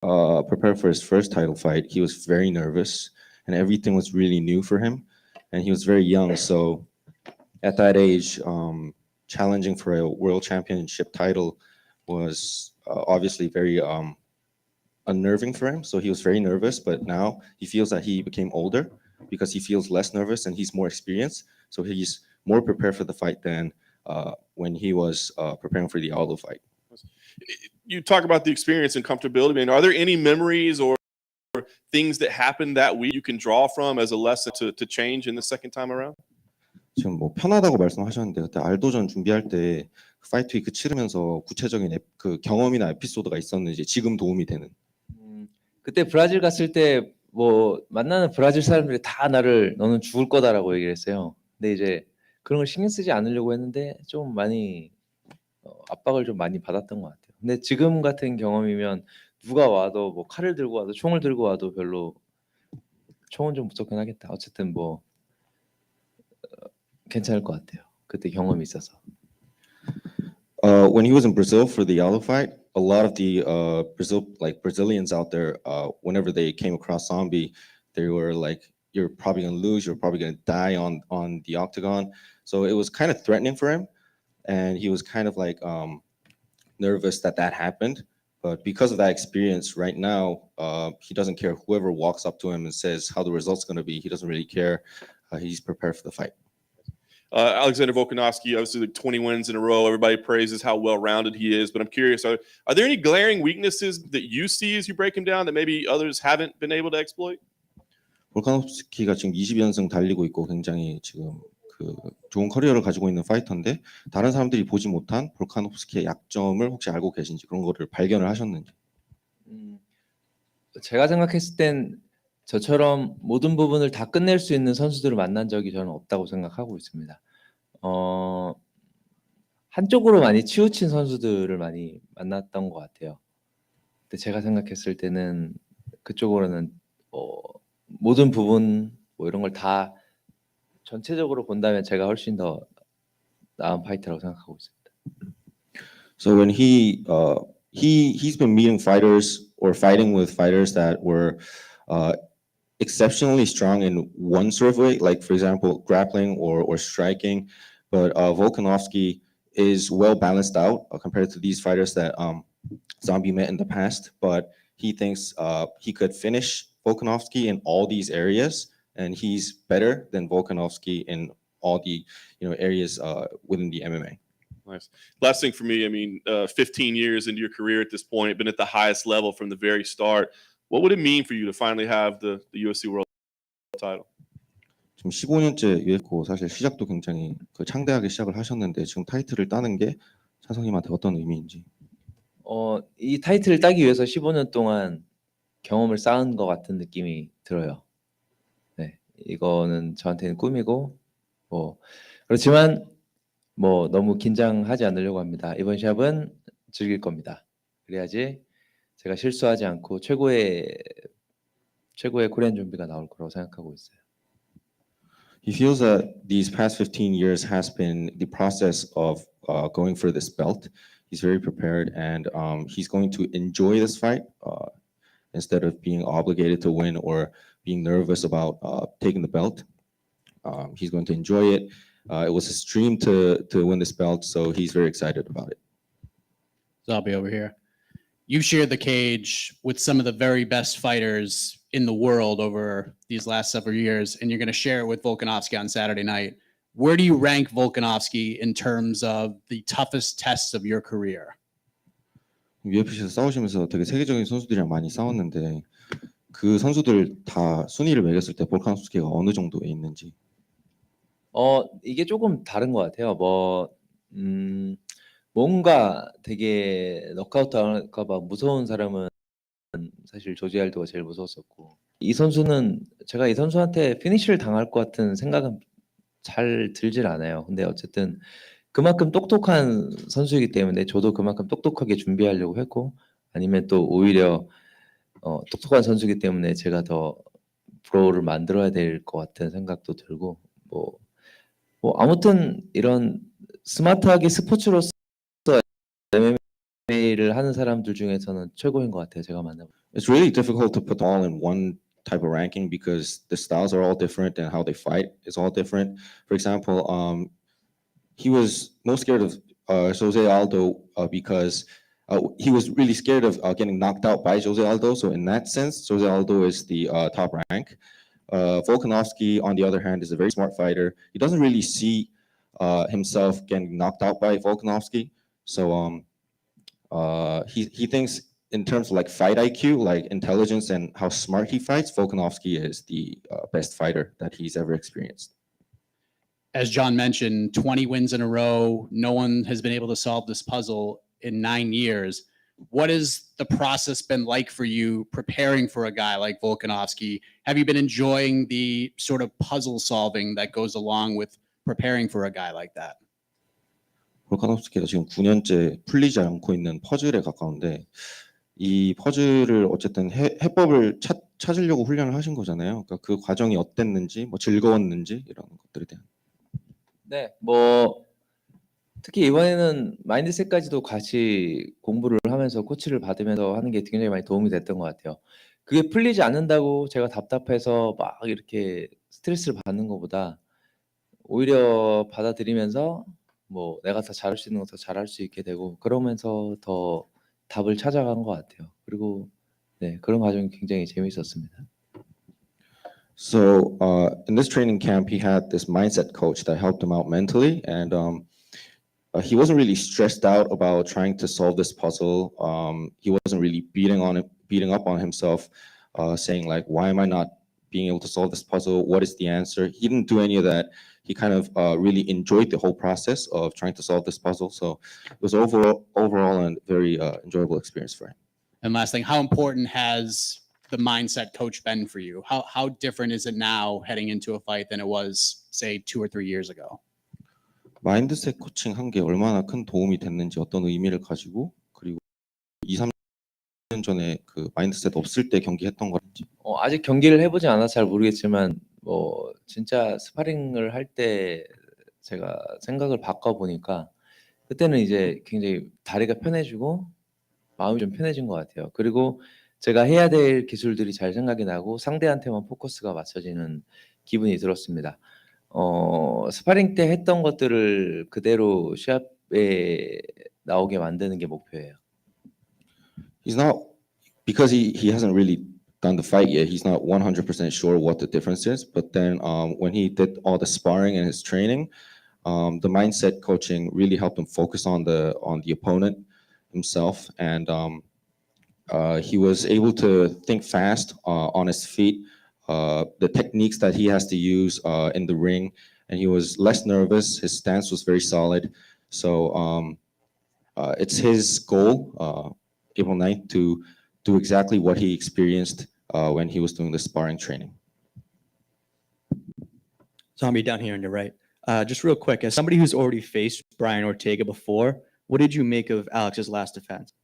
prepare for his first title fight, he was very nervous, and everything was really new for him, and he was very young. So at that age, challenging for a world championship title was obviously very unnerving for him. So he was very nervous, but now he feels that he became older because he feels less nervous and he's more experienced. So he's more prepared for the fight than when he was preparing for the Aldo fight. You talk about the experience and comfortability. I mean, are there any memories or things that happened that week you can draw from as a lesson to change in the second time around? 지금 뭐 편하다고 말씀하셨는데 그때 알도전 준비할 때 파이트 위크 치르면서 구체적인 그 경험이나 에피소드가 있었는지 지금 도움이 되는. 그때 브라질 갔을 때 뭐 만나는 브라질 사람들이 다 나를 너는 죽을 거다라고 얘기를 했어요. 근데 이제 그런 걸 신경 쓰지 않으려고 했는데 좀 많이 압박을 좀 많이 받았던 것 같아요. 근데 지금 같은 경험이면 누가 와도 뭐 칼을 들고 와도 총을 들고 와도 별로 총은 좀 무섭긴 하겠다. 어쨌든 뭐 괜찮을 것 같아요. 그때 경험이 있어서. When he was in Brazil for the Aldo fight, a lot of the Brazilians out there, whenever they came across Zombie, they were like, "You're probably gonna lose. You're probably gonna die on the octagon." So it was kind of threatening for him, and he was kind of like nervous that happened. But because of that experience, right now he doesn't care whoever walks up to him and says how the result's gonna be. He doesn't really care. He's prepared for the fight. Alexander Volkanovski, obviously like 20 wins in a row. Everybody praises how well-rounded he is, but I'm curious, are there any glaring weaknesses that you see as you break him down that maybe others haven't been able to exploit? 볼카노프스키가 지금 20연승 달리고 있고 굉장히 지금 그 좋은 커리어를 가지고 있는 파이터인데 다른 사람들이 보지 못한 볼카노프스키의 약점을 혹시 알고 계신지 그런 거를 발견을 하셨는지. 제가 생각했을 땐 저처럼 모든 부분을 다 끝낼 수 있는 선수들을 만난 적이 저는 없다고 생각하고 있습니다. 한쪽으로 많이 치우친 선수들을 많이 만났던 것 같아요. 근데 제가 생각했을 때는 그쪽으로는 모든 부분 뭐 이런 걸 다 전체적으로 본다면 제가 훨씬 더 나은 파이터라고 생각하고 있습니다. So when he's been meeting fighters or fighting with fighters that were exceptionally strong in one sort of way, like for example grappling or striking, but Volkanovski is well balanced out compared to these fighters that Zombie met in the past. But he thinks he could finish Volkanovski in all these areas, and he's better than Volkanovski in all the areas within the MMA. Nice. Last thing for me, I mean, 15 years into your career at this point, been at the highest level from the very start. What would it mean for you to finally have the UFC World Title? 지금 15년째 UFC고 사실 시작도 굉장히 창대하게 시작을 하셨는데 지금 타이틀을 따는 게 찬성님한테 어떤 의미인지. 이 타이틀을 따기 위해서 15년 동안 경험을 쌓은 것 같은 느낌이 들어요. 네, 이거는 저한테는 꿈이고 그렇지만 너무 긴장하지 않으려고 합니다. 이번 시합은 즐길 겁니다. 그래야지 제가 실수하지 않고 최고의 코리안 좀비가 나올 거라고 생각하고 있어요. He feels that these past 15 years has been the process of going for this belt. He's very prepared, and he's going to enjoy this fight instead of being obligated to win or being nervous about taking the belt. He's going to enjoy it. It was his dream to win this belt, so he's very excited about it. Zombie over here. You shared the cage with some of the very best fighters in the world over these last several years, and you're going to share it with Volkanovski on Saturday night. Where do you rank Volkanovski in terms of the toughest tests of your career? UFC에서 싸우시면서 되게 세계적인 선수들이랑 많이 싸웠는데 그 선수들 다 순위를 매겼을 때 볼카노프스키가 어느 정도에 있는지. 이게 조금 다른 것 같아요. 뭔가 되게 너크아웃 할까 봐 무서운 사람은 사실 조지 알도가 제일 무서웠었고, 이 선수는 제가 이 선수한테 피니쉬를 당할 것 같은 생각은 잘 들질 않아요. 근데 어쨌든 그만큼 똑똑한 선수이기 때문에 저도 그만큼 똑똑하게 준비하려고 했고, 아니면 또 오히려 똑똑한 선수이기 때문에 제가 더 브로우를 만들어야 될 것 같은 생각도 들고, 아무튼 이런 스마트하게 스포츠로서 MMA를 하는 사람들 중에서는 최고인 것 같아요. 제가 만나본. It's really difficult to put them all in one type of ranking because the styles are all different and how they fight is all different. For example, he was most scared of Jose Aldo because he was really scared of getting knocked out by Jose Aldo. So in that sense, Jose Aldo is the top rank. Volkanovski, on the other hand, is a very smart fighter. He doesn't really see himself getting knocked out by Volkanovski. So he thinks in terms of like fight IQ, like intelligence and how smart he fights, Volkanovski is the best fighter that he's ever experienced. As John mentioned, 20 wins in a row. No one has been able to solve this puzzle in 9 years. What has the process been like for you preparing for a guy like Volkanovski? Have you been enjoying the sort of puzzle solving that goes along with preparing for a guy like that? 볼카nov스키가 지금 9년째 풀리지 않고 있는 퍼즐에 가까운데 이 퍼즐을 어쨌든 해법을 찾으려고 훈련을 하신 거잖아요. 그러니까 그 과정이 어땠는지, 뭐 즐거웠는지 이런 것들에 대한. 네, 뭐 특히 이번에는 마인드셋까지도 같이 공부를 하면서 코치를 받으면서 하는 게 굉장히 많이 도움이 됐던 것 같아요. 그게 풀리지 않는다고 제가 답답해서 막 이렇게 스트레스를 받는 것보다 오히려 받아들이면서 뭐 내가 더 잘할 수 있는 거 더 잘할 수 있게 되고 그러면서 더 답을 찾아간 것 같아요. 그리고 네, 그런 과정이 굉장히 재밌었습니다. So in this training camp, he had this mindset coach that helped him out mentally, and he wasn't really stressed out about trying to solve this puzzle. He wasn't really beating up on himself, saying like, "Why am I not being able to solve this puzzle? What is the answer?" He didn't do any of that. He kind of really enjoyed the whole process of trying to solve this puzzle. So it was overall a very enjoyable experience for him. And last thing, how important has the mindset coach been for you? How different is it now heading into a fight than it was, say, 2 or 3 years ago? 마인드셋 코칭 한 게 얼마나 큰 도움이 됐는지 어떤 의미를 가지고 그리고 2, 3년 전에 그 마인드셋 없을 때 경기했던 거인지. 아직 경기를 해보지 않아서 잘 모르겠지만 뭐 진짜 스파링을 할 때 제가 생각을 바꿔보니까 그때는 이제 굉장히 다리가 편해지고 마음이 좀 편해진 것 같아요. 그리고 제가 해야 될 기술들이 잘 생각이 나고 상대한테만 포커스가 맞춰지는 기분이 들었습니다. 스파링 때 했던 것들을 그대로 시합에 나오게 만드는 게 목표예요. He's not because he hasn't really done the fight yet. He's not 100% sure what the difference is. But then when he did all the sparring and his training, the mindset coaching really helped him focus on the opponent himself, and he was able to think fast on his feet, the techniques that he has to use in the ring, and he was less nervous. His stance was very solid. So it's his goal, April 9th, to do exactly what he experienced when he was doing the sparring training. Zombie down here on your right. Just real quick, as somebody who's already faced Brian Ortega before, what did you make of Alex's last defense?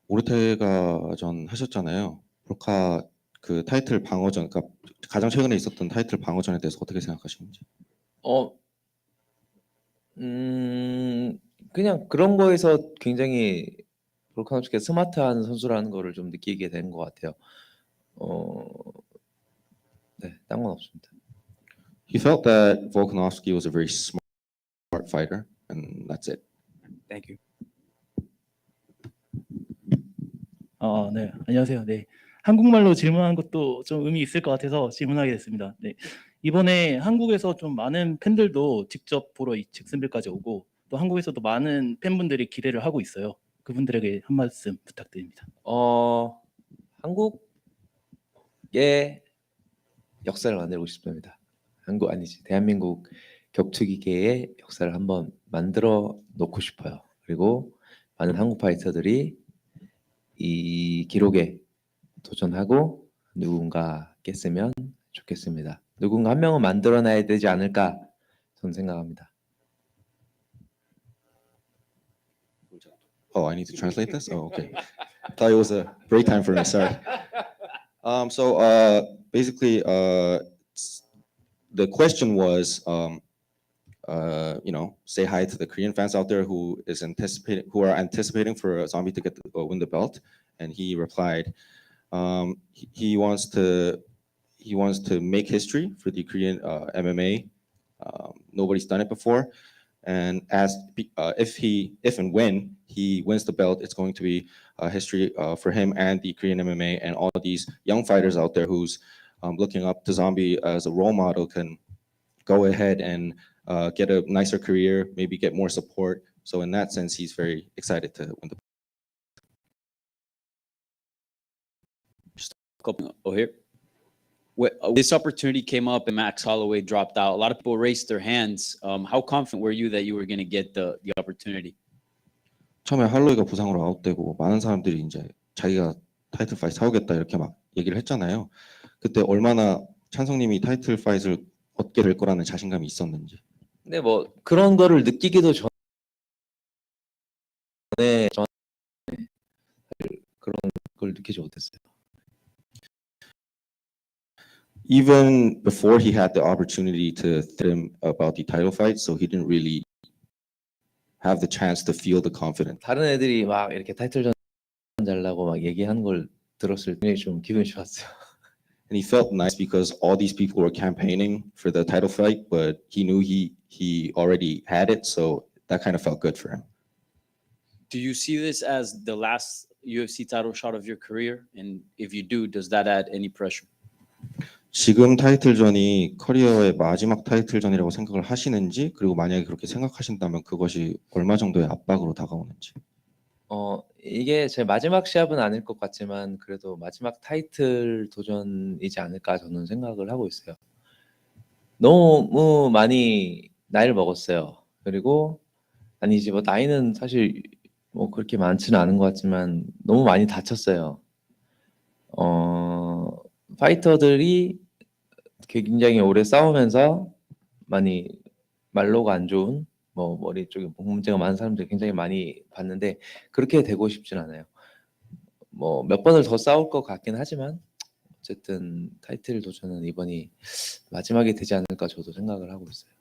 오르테가 전 하셨잖아요. 볼카 그 타이틀 방어전, 그러니까 가장 최근에 있었던 타이틀 방어전에 대해서 어떻게 생각하시는지? 그냥 그런 거에서 굉장히 볼카nov스키가 스마트한 선수라는 거를 좀 느끼게 된 것 같아요. 네, 딴 건 없습니다. He felt that Volkanovski was a very smart fighter, and that's it. Thank you. 네, 안녕하세요. 네, 한국말로 질문한 것도 좀 의미 있을 것 같아서 질문하게 됐습니다. 네, 이번에 한국에서 좀 많은 팬들도 직접 보러 이 잭슨빌까지 오고 또 한국에서도 많은 팬분들이 기대를 하고 있어요. 그분들에게 한 말씀 부탁드립니다. 한국의 역사를 만들고 싶습니다. 한국 아니지, 대한민국 격투기계의 역사를 한번 만들어 놓고 싶어요. 그리고 많은 한국 파이터들이 이 기록에 도전하고 누군가 깼으면 좋겠습니다. 누군가 한 명은 만들어놔야 되지 않을까 저는 생각합니다. Oh, I need to translate this? Oh, okay. I thought it was a break time for me, sorry. So basically, the question was, say hi to the Korean fans out there who are anticipating for Zombie to win the belt. And he replied, he wants to make history for the Korean MMA. Nobody's done it before, and asked if and when he wins the belt, it's going to be history for him and the Korean MMA, and all of these young fighters out there who's looking up to Zombie as a role model can go ahead and get a nicer career, maybe get more support. So in that sense, he's very excited to win the belt. Oh, here. This opportunity came up and Max Holloway dropped out. A lot of people raised their hands. How confident were you that you were going to get the opportunity? 처음에 할로이가 부상으로 아웃되고 많은 사람들이 이제 자기가 타이틀 파이트 사오겠다 이렇게 막 얘기를 했잖아요. 그때 얼마나 찬성님이 타이틀 파이트를 얻게 될 거라는 자신감이 있었는지. 근데 뭐 그런 거를 느끼기도 전에 그런 걸 느끼지 못했어요. Even before he had the opportunity to tell him about the title fight, so he didn't really have the chance to feel the confidence. 다른 애들이 막 이렇게 타이틀전 잘라고 막 얘기하는 걸 들었을 때 좀 기분이 좋았어요. And he felt nice because all these people were campaigning for the title fight, but he knew he already had it, so that kind of felt good for him. Do you see this as the last UFC title shot of your career? And if you do, does that add any pressure? 지금 타이틀전이 커리어의 마지막 타이틀전이라고 생각을 하시는지, 그리고 만약에 그렇게 생각하신다면 그것이 얼마 정도의 압박으로 다가오는지. 이게 제 마지막 시합은 아닐 것 같지만 그래도 마지막 타이틀 도전이지 않을까 저는 생각을 하고 있어요. 너무 많이 나이를 먹었어요. 그리고 아니지 뭐 나이는 사실 뭐 그렇게 많지는 않은 것 같지만 너무 많이 다쳤어요. 파이터들이 굉장히 오래 싸우면서 많이 말로가 안 좋은 뭐 머리 쪽에 목 문제가 많은 사람들 굉장히 많이 봤는데 그렇게 되고 싶진 않아요. 뭐 몇 번을 더 싸울 것 같긴 하지만 어쨌든 타이틀 도전은 이번이 마지막이 되지 않을까 저도 생각을 하고 있어요.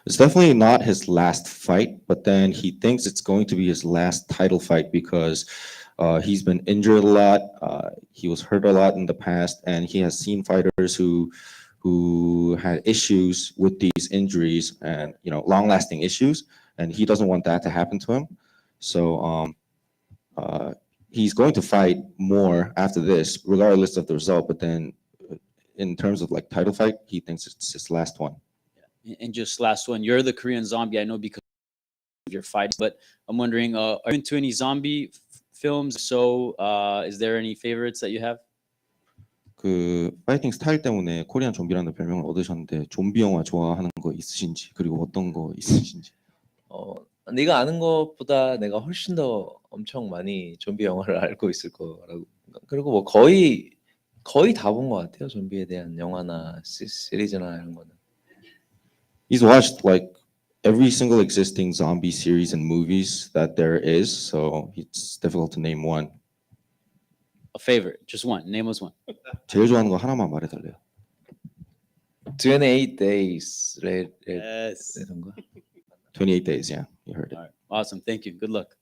It's definitely not his last fight, but then he thinks it's going to be his last title fight because he's been injured a lot. He was hurt a lot in the past, and he has seen fighters who had issues with these injuries and long-lasting issues, and he doesn't want that to happen to him. So he's going to fight more after this, regardless of the result. But then, in terms of like title fight, he thinks it's his last one. And just last one, you're the Korean Zombie. I know because of your fight, but I'm wondering, are you into any zombie films? So is there any favorites that you have? 그 파이팅 스타일 때문에 코리안 좀비라는 별명을 얻으셨는데 좀비 영화 좋아하는 거 있으신지, 그리고 어떤 거 있으신지. 네가 아는 것보다 내가 훨씬 더 엄청 많이 좀비 영화를 알고 있을 거라고. 그리고 뭐 거의 다 본 것 같아요. 좀비에 대한 영화나 시리즈나 이런 거는. He's watched like every single existing zombie series and movies that there is, so it's difficult to name one. A favorite, just one. Name us one. 제일 좋아하는 거 하나만 말해달래요. 28 Days Yes. 이런 거. 28 Days, yeah, you heard it. All right. Awesome. Thank you. Good luck.